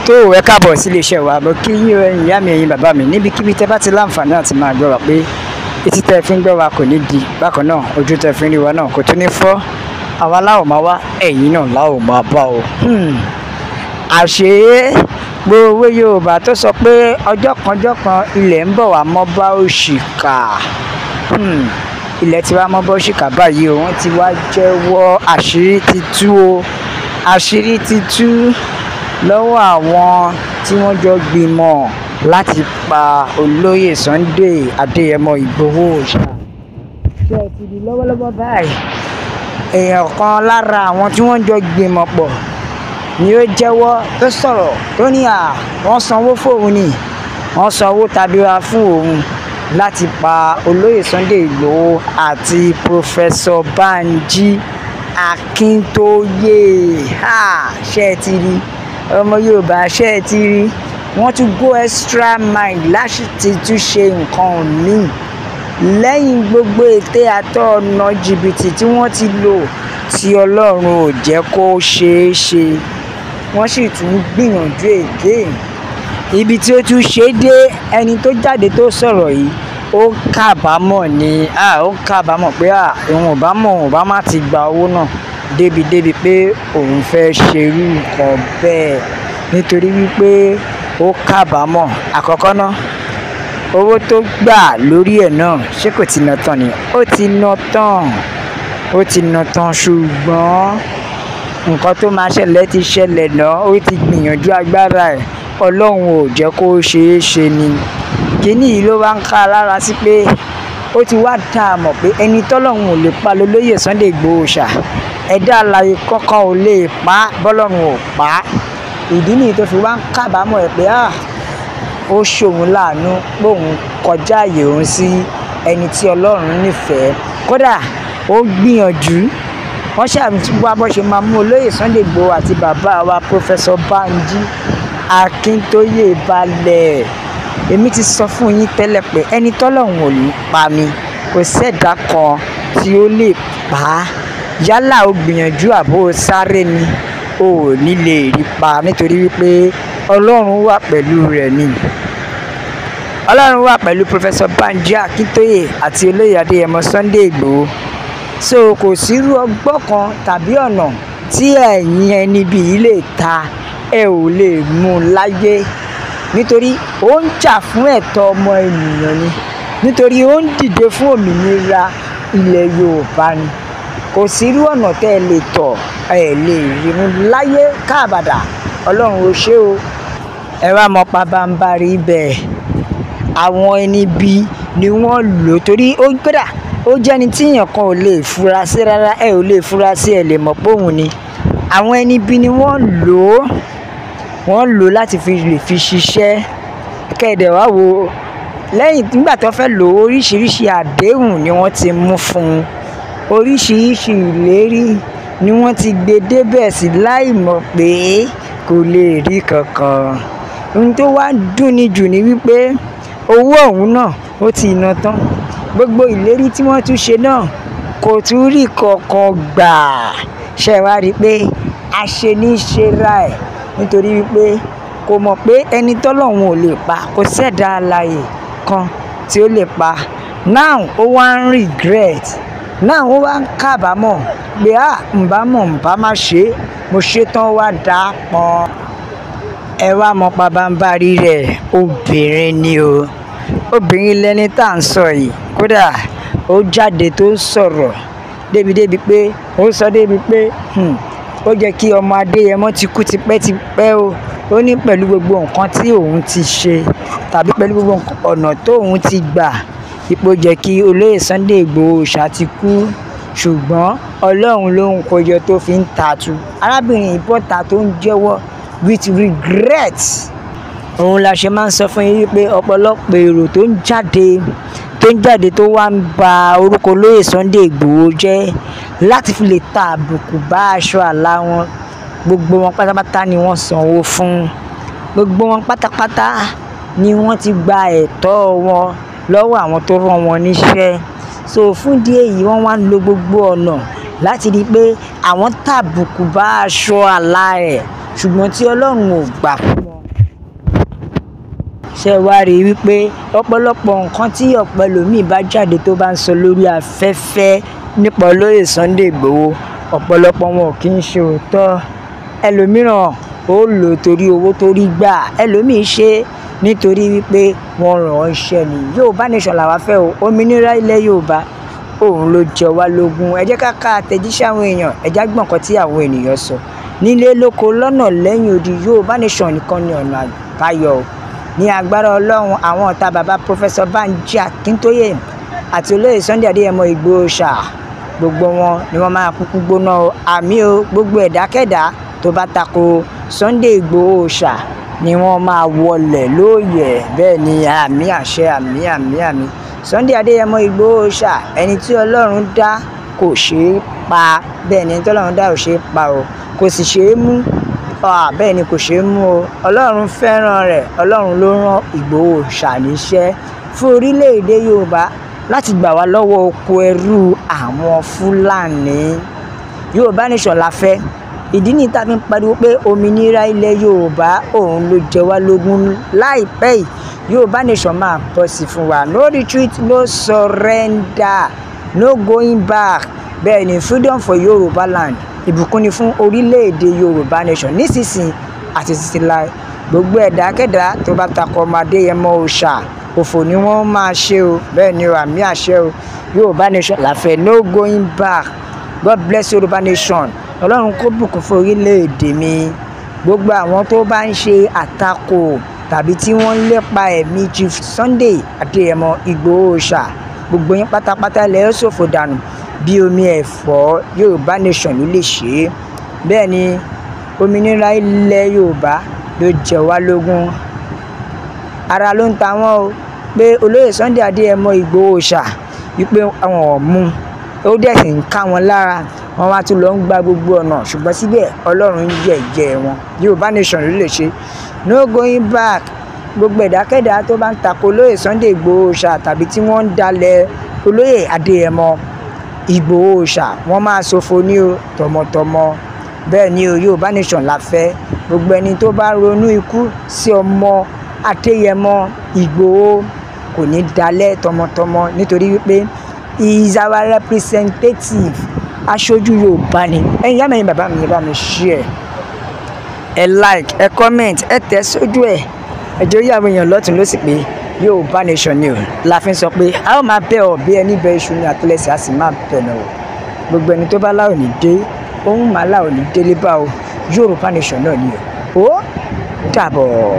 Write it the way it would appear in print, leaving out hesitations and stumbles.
tó ẹ káàbọ̀ sí iléeṣẹ́ wa mo kí yín ẹ̀yin ìyá mi ẹ̀yin bàbá mi níbikíbi tẹ́ bá ti láǹfààní àti máa gbọ́ wa pé etí tẹ́ fi ń gbọ́ wa kò ní di bákan náà ojú tẹ́ fi ń rí wa náà kò tún ní fọ́ àwa láò máa wá ẹ̀yin náà láò máa bá o. àṣé gbogbo Yorùbá tó sọ pé ọjọ́ kan ilẹ̀ ń bọ̀ wá mọ́ bá òṣìkà ilẹ̀ tí wàá mọ́ bá òṣìkà báyìí o wọ́n ti wá jẹ́wọ́ àṣírí ti tú o àṣírí ti tú lọ́wọ́ àwọn tí wọ́n jọ gbìmọ̀ láti pa olóyè Sunday Adéyẹmọ Ìgbòho Òòṣà. ṣé ẹ ti di lọ́wọ́lọ́wọ́ báyìí èèyàn kan lára àwọn tí wọ́n jọ gbìmọ̀ pọ̀ ni ó jẹ́wọ́ tó sọ̀rọ̀ tó ní wọ́n sanwó fóun ni wọ́n sanwó tabira fún òun láti pa olóyè Sunday Ìgbòho àti Professor Banji Akíntóyè. ṣé ẹ ti rí ọmọ Yorùbá ṣé ẹ ti rí wọ́n tún go extra mile láti tún ṣe nǹkan míì lẹ́yìn gbogbo ète àtọ̀ ọ̀nà jìbìtì tí wọ́n ti lò tí Ọlọ́run ò jẹ́ kó ṣeé ṣe wọ́n sì tún gbìyànjú èké ibi tí ó tún ṣe dé ẹni tó jáde tó sọ̀rọ̀ yìí ó kábàámọ̀ ni ó kábàámọ̀ pé òun ò bá má ti gba owó náà débi pé òun fẹ́ ṣerú nǹkan bẹ́ẹ̀ nítorí wípé ó kábàámọ̀ àkọ́kọ́ náà owó tó gbà lórí ẹ̀ náà ṣé kò ti ná tán ni ó ti ná tán ṣùgbọ́n nǹkan tó máa ṣẹlẹ̀ ti ṣẹlẹ̀ náà ó ti gbìyànjú agbára ẹ̀ Ọlọ́run ò jẹ́ kó ṣeé ṣe ni kíní yìí ló wá ń ká lára sí pé ó ti wá dá a mọ̀ pé ẹni tọ́lọ́run ò lè pa lólóyè Sunday Ìgbòho Òòṣà ẹ̀dá alààyè kọ́kọ́ ò lè pa bọ́lọ́run ò pa ìdí nìyí tó fi wá ń kábàámọ̀ ẹ̀ pé ó ṣòun láàánú póun kọjá àyè òun sí ẹni tí Ọlọ́run nífẹ̀ẹ́ kódà ó gbìyànjú wọ́n ṣàmùtúbọ̀ bó ṣe máa mú olóyè Sunday Ìgbòho àti bàbá wa Professor Banji Akíntóyè balẹ̀ èmi ti sọ fún yín tẹ́lẹ̀ pé ẹni tọ́lọ́run ò ní pa ni kò sẹ́dá kan tí ó lè pa á yálà ó gbìyànjú àbó sáré ni ó ní lè rí pa nítorí wípé Ọlọ́run wà pẹ̀lú rẹ̀ ni Ọlọ́run wà pẹ̀lú Professor Banji Akíntóyè àti olóyè Adéyẹmọ Sunday Ìgbòho so kò sírú ọgbọ́n kan tàbí ọ̀nà tí ẹ̀yin ẹni bíi lè ta ẹ ò lè mú un láyé nítorí ó ń jà fún ẹ̀tọ́ ọmọ ènìyàn ni nítorí ó ń dìde fún òmìnira ilẹ̀ Yorùbá ni kò sírú ọ̀nà tẹ́ ẹ lè tọ̀ ẹ lè rí mú láyé káàbàdà Ọlọ́run ó ṣe o ẹ wá mọ pabambarí bẹ́ẹ̀ àwọn ẹni bí ni wọ́n lò torí ó gbéra ó jẹ́ni tí èèyàn kan ò lè fura sí rárá ẹ ò lè fura sí ẹ lè mọ̀ pé òun ni àwọn ẹni bí ni wọ́n lò láti lè fi ṣiṣẹ́ kẹ́ẹ̀dẹ̀ wá wo lẹ́yìn nígbà tó fẹ́ lò oríṣiríṣi àdéhùn ni wọ́n ti mú fún un oríṣiríṣi ìlérí ni wọ́n ti gbé débẹ̀ sí láì mọ̀ pé kò lè rí kankan ohun tó wá dùn ní jù ni wípé owó ọ̀hún náà ó ti ná tán gbogbo ìlérí tí wọ́n tún ṣe náà kò tún rí kankan gbà ṣe wá rí i pé àṣeníṣe ra ẹ̀ nítorí wípé kò mọ̀ pé ẹni tọ́lọ́run ò lè pa kò sẹ́dá alààyè kan tí ó lè pa now ó wá ń regret now ó wá ń kábàámọ̀ pé ǹbá má ṣe mo ṣe tán wá dá pọn ẹ wá mọ pabambarí rẹ̀ obìnrin ni o obìnrin lẹni tá à ń sọ yìí kódà ó jáde tó ń sọ̀rọ̀ débi pé ó sọ débi pé ó jẹ́ kí ọmọ Adéyẹmọ ti kú tipẹ́tipẹ́ o ó ní pẹ̀lú gbogbo nǹkan tí òun ti ṣe tàbí pẹ̀lú gbogbo ọ̀nà tóun ti gbà ipò jẹ́ kí olóyè Sunday Ìgbòho Òòṣà ti kú ṣùgbọ́n Ọlọ́run ló ń kọjọ tó fi ń tààtù arábìnrin ìbọ́ta tó ń jẹ́wọ́ with regret òun la ṣe máa ń sọ fún yín wípé ọ̀pọ̀lọpọ̀ èrò tó ń jáde tó wá ń ba orúkọ olóyè Sunday Ìgbòho jẹ́ láti fi lè ta àbùkù bá aṣọ àlà wọn gbogbo wọn pátápátá ni wọ́n sanwó fún gbogbo wọn pátápátá ni wọ́n ti gba ẹ̀tọ́ wọn lọ́wọ́ àwọn tó rán wọn níṣẹ́ so fún díẹ̀ yìí wọ́n wá ń lo gbogbo ọ̀nà láti rí i pé àwọn tàbùkù bá aṣọ àlà rẹ̀ ṣùgbọ́n tí Ọlọ́run ò gbà fún wọn. Ṣé wá rí wípé ọ̀pọ̀lọpọ̀ nǹkan tí ọ̀pọ̀ ẹlòmíì bá jáde tó bá ń sọ lórí afẹ́fẹ́ nípa olóyè Sunday Igboho, ọ̀pọ̀lọpọ̀ wọn ò kí ń ṣe òótọ́. Ẹlòmíràn ó lò torí owó tó rí gbà, ẹlòmíì ṣe nítorí wípé wọ́n ràn án iṣẹ́ ni. Yorùbá nation làwa fẹ́ o, òmìnira ilẹ̀ Yorùbá òun ló jẹ wá lógún. Ẹ jẹ́ ká ka àtẹ̀jíṣẹ́ àwọn èèyàn, ẹ já gbọ́ nǹkan tí àwọn ènìyàn sọ. Nílé lóko lọ́nà lẹ́yìn odi, Yorùbá nation nìkan ni ọ̀nà àbáyọ o. Ní agbára Ọlọ́run, àwọn ọ̀tá bàbá Professor Banji Akintoye àti olóyè Sunday Adéyẹmọ Igboho ṣá, gbogbo wọn ni wọ́n máa kúkú gbóná o. Àmì o, gbogbo ẹ̀dákẹ́dá tó bá tako Sunday Igboho ṣá ni wọ́n máa wọlẹ̀ lóòyẹ̀. Bẹ́ẹ̀ ni àmì àṣẹ, àmì àmì àmì. Sunday Adéyẹmọ Igboho ṣá, ẹni tí Ọlọ́run dá kò ṣeé pa. Bẹ́ẹ̀ ni ẹni tí Ọlọ́run dá ò ṣeé pa o, kò sì ṣeé mú. Bẹ́ẹ̀ ni kò ṣeé mú o. Ọlọ́run fẹ́ràn rẹ̀, Ọlọ́run ló rán Igboho ṣá níṣẹ́ fún orílẹ̀-èdè Yorùbá láti gbà wá lọ́wọ́ oko ẹrú àwọn Fúlàní. Yorùbá nation la fẹ́. Ìdí ni tá fi ń pariwo pé òmìnira ilẹ̀ Yorùbá òun ló jẹ wá lógún. Láìpẹ́ yìí Yorùbá nation máa bọ́ sí fún wa. No retreat, no surrender, no going back. Bẹ́ẹ̀ ni freedom for Yorùbá land. Ìbùkún ni fún orílẹ̀-èdè Yorùbá nation nísinsìnyí àti títí láé. Gbogbo ẹ̀dákẹ́dá tó bá takò ọmọ Adéyẹmọ òòṣà, òfò ni wọ́n máa ṣe o. Bẹ́ẹ̀ ni o, àmì àṣẹ o. Yorùbá nation la fẹ́, no going back. God bless Yorùbá nation. Ọlọ́run kó bùkún fún orílẹ̀-èdè mi. Gbogbo àwọn tó bá ń ṣe àtakò tàbí tí wọ́n ń lépa ẹ̀mí Chief Sunday Adéyẹmọ Igboho ṣá, gbogbo yín pátápátá lẹ ó ṣòfò dànù bí omi ẹ̀fọ́. Yorùbá nation ló lè ṣe é. Bẹ́ẹ̀ ni òmìnira ilẹ̀ Yorùbá ló jẹ wá lógún. Ara ló ń ta wọ́n o pé olóyè Sunday Adéyẹmọ Igboho ṣá wípé àwọn ọ̀mú ó dẹ̀ sì ń ká wọn lára, wọ́n wá tún lọ ń gba gbogbo ọ̀nà, ṣùgbọ́n síbẹ̀ Ọlọ́run ń yẹ̀yẹ́ wọn. Yorùbá nation ló lè ṣe. No going back. Gbogbo ẹ̀dákẹ́dá tó bá ń tako olóyè Sunday Igboho ṣá tàbí tí wọ́n ń dalẹ̀ olóyè Adéyẹmọ Igboho ṣá, wọ́n máa ṣòfò ní o tọmọtọmọ. Bẹ́ẹ̀ ni o, Yorùbá nation la fẹ́. Gbogbo ẹni tó bá ronú ikú sí ọmọ Adéyẹmọ Igboho kò ní dalẹ̀ tọmọtọmọ, nítorí wípé he is our representative. Aṣojú Yorùbá ni. Ẹ̀yin yá mẹ́rin bàbá mi, bá mi share, ẹ like, ẹ comment, ẹ tẹ̀ sójú ẹ̀. Ẹ jẹ́ yà àwọn èèyàn lọ́tùn ló sì pé Yorùbá nation ni o. La fi ń sọ pé a ó máa bẹ̀ ọ́ bí ẹni bẹ iṣu ní àtẹ́lẹsẹ̀, a sì máa bẹ̀ náà o. Gbogbo ẹni tó bá láò ní dé, òun máa láò ní délé bá o. Yorùbá nation náà ni o. Ó dàbọ̀.